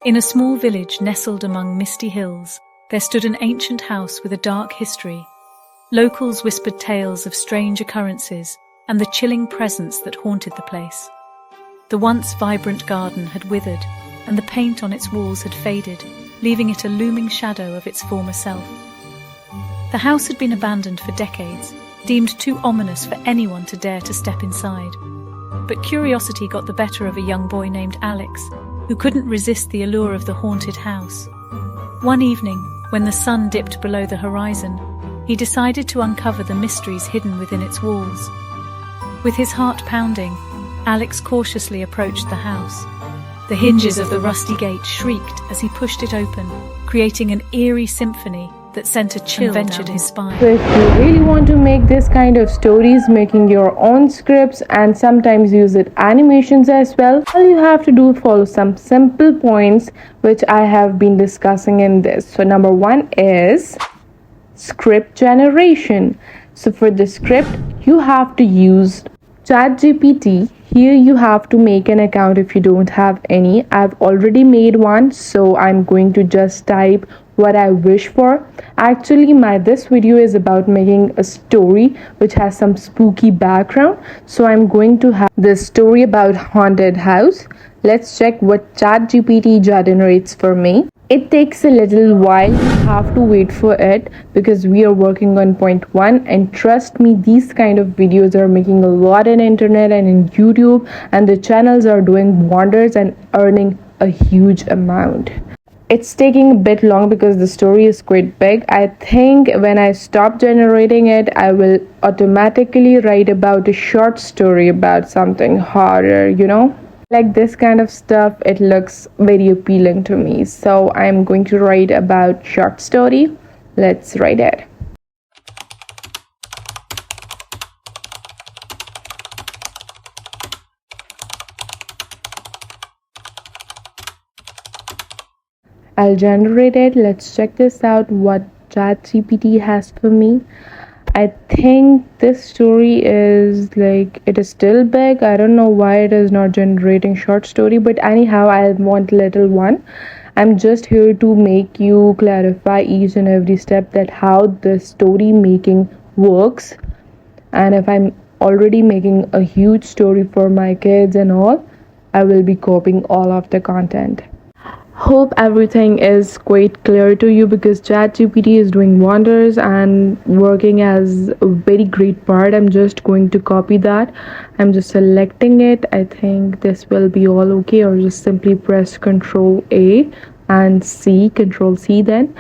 In a small village nestled among misty hills, there stood an ancient house with a dark history. Locals whispered tales of strange occurrences and the chilling presence that haunted the place. The once vibrant garden had withered, and the paint on its walls had faded, leaving it a looming shadow of its former self. The house had been abandoned for decades, deemed too ominous for anyone to dare to step inside. But curiosity got the better of a young boy named Alex, who couldn't resist the allure of the haunted house. One evening, when the sun dipped below the horizon, he decided to uncover the mysteries hidden within its walls. With his heart pounding, Alex cautiously approached the house. The hinges of the rusty gate shrieked as he pushed it open, creating an eerie symphony that sent a chill down his spine. So if you really want to make this kind of stories, making your own scripts and sometimes use it animations as well, all you have to do is follow some simple points which I have been discussing in this. So number one is script generation. So for the script, you have to use ChatGPT. Here you have to make an account if you don't have any. I've already made one, so I'm going to just type what I wish for. Actually, this video is about making a story which has some spooky background. So I'm going to have this story about haunted house. Let's check what ChatGPT generates for me. It takes a little while, you have to wait for it because we are working on point 1, and trust me, these kind of videos are making a lot on internet and in YouTube, and the channels are doing wonders and earning a huge amount. It's taking a bit long because the story is quite big. I think when I stop generating it, I will automatically write about a short story about something horror, Like this kind of stuff, it looks very appealing to me. So I'm going to write about short story. Let's write it. I'll generate it. Let's check this out, what ChatGPT has for me. I think this story is it is still big. I don't know why it is not generating short story, but anyhow, I want little one. I'm just here to make you clarify each and every step that how the story making works. And if I'm already making a huge story for my kids and all, I will be copying all of the content. Hope everything is quite clear to you because ChatGPT is doing wonders and working as a very great part. I'm just going to copy that. I'm just selecting it. I think this will be all okay, or just simply press Ctrl A and Ctrl C. Then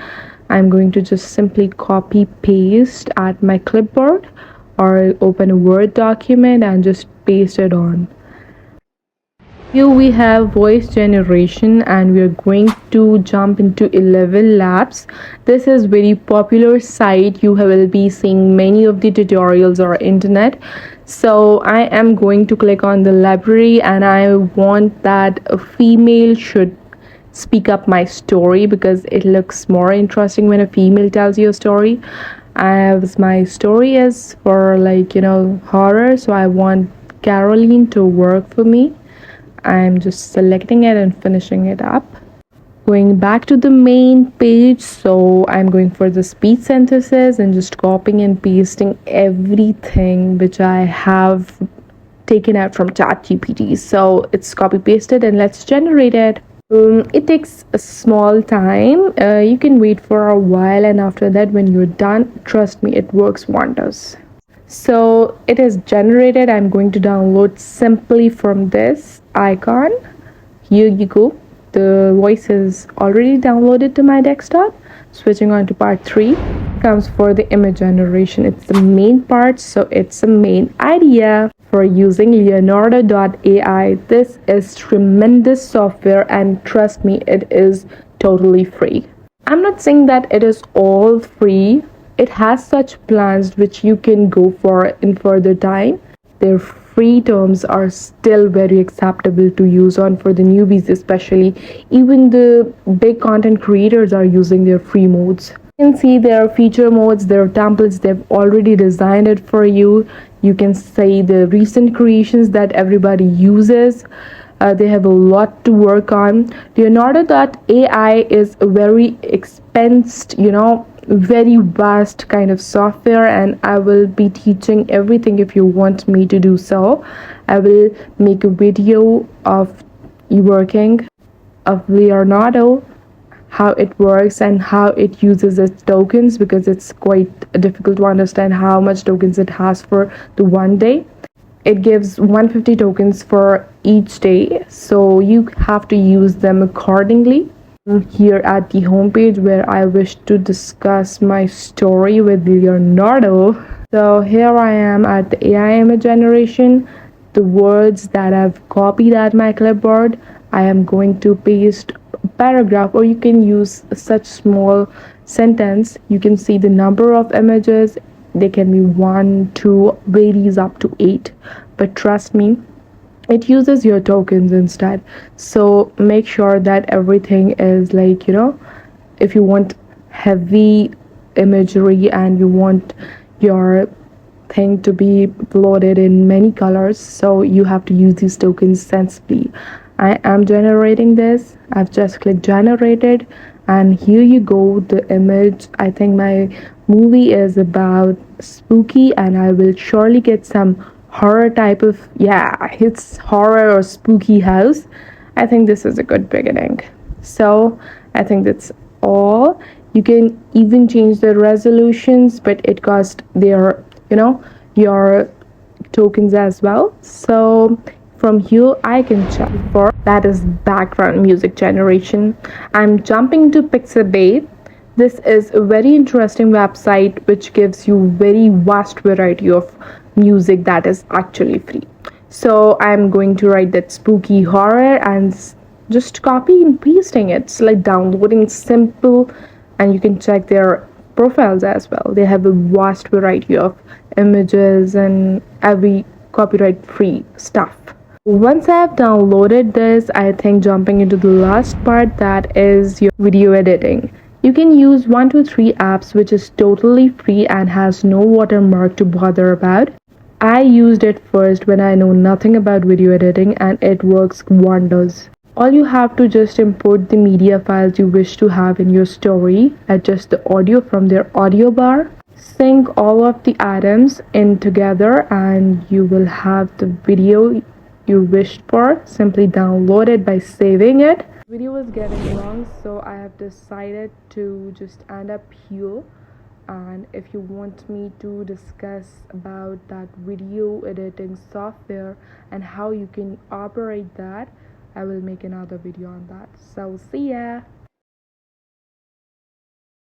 I'm going to just simply copy paste at my clipboard or open a Word document and just paste it on. Here we have voice generation, and we are going to jump into 11 Labs. This is very popular site. You will be seeing many of the tutorials or internet. So I am going to click on the library, and I want that a female should speak up my story because it looks more interesting when a female tells you a story. My story is for horror, so I want Caroline to work for me. I'm just selecting it and finishing it up. Going back to the main page, so I'm going for the speech synthesis and just copying and pasting everything which I have taken out from ChatGPT. So it's copy pasted, and let's generate it. It takes a small time. You can wait for a while, and after that, when you're done, trust me, it works wonders. So it is generated. I'm going to download simply from this icon. Here you go. The voice is already downloaded to my desktop. Switching on to part 3 comes for the image generation. It's the main part, so it's the main idea for using leonordo.ai. This is tremendous software, and trust me, it is totally free. I'm not saying that it is all free. It has such plans which you can go for in further time. Their free terms are still very acceptable to use on for the newbies especially. Even the big content creators are using their free modes. You can see their feature modes, their templates, they've already designed it for you. You can see the recent creations that everybody uses. They have a lot to work on. Leonordo.ai is a very expensive, very vast kind of software, and I will be teaching everything. If you want me to do so, I will make a video of working of Leonardo, how it works and how it uses its tokens, because it's quite difficult to understand how much tokens it has for the one day. It gives 150 tokens for each day, so you have to use them accordingly. Here at the homepage where I wish to discuss my story with Leonardo. So here I am at the AI image generation. The words that I've copied at my clipboard, I am going to paste a paragraph, or you can use such small sentence. You can see the number of images. They can be 1, 2, varies up to 8. But trust me, it uses your tokens instead. So make sure that everything is like, if you want heavy imagery and you want your thing to be uploaded in many colors, so you have to use these tokens sensibly. I am generating this. I've just clicked generated, and here you go, the image. I think my movie is about spooky, and I will surely get some horror type of, yeah, it's horror or spooky house. I think this is a good beginning. So I think that's all. You can even change the resolutions, but it costs their, your tokens as well. So from here I can check for that is background music generation. I'm jumping to Pixabay. This is a very interesting website which gives you very vast variety of music that is actually free. So I'm going to write that spooky horror and just copy and pasting it. It's like downloading simple, and you can check their profiles as well. They have a vast variety of images and every copyright free stuff. Once I have downloaded this, I think jumping into the last part, that is your video editing. You can use 123 apps, which is totally free and has no watermark to bother about. I used it first when I know nothing about video editing, and it works wonders. All you have to just import the media files you wish to have in your story, adjust the audio from their audio bar, sync all of the items in together, and you will have the video you wished for. Simply download it by saving it. The video is getting long, so I have decided to just end up here. And if you want me to discuss about that video editing software and how you can operate that, I will make another video on that. So see ya.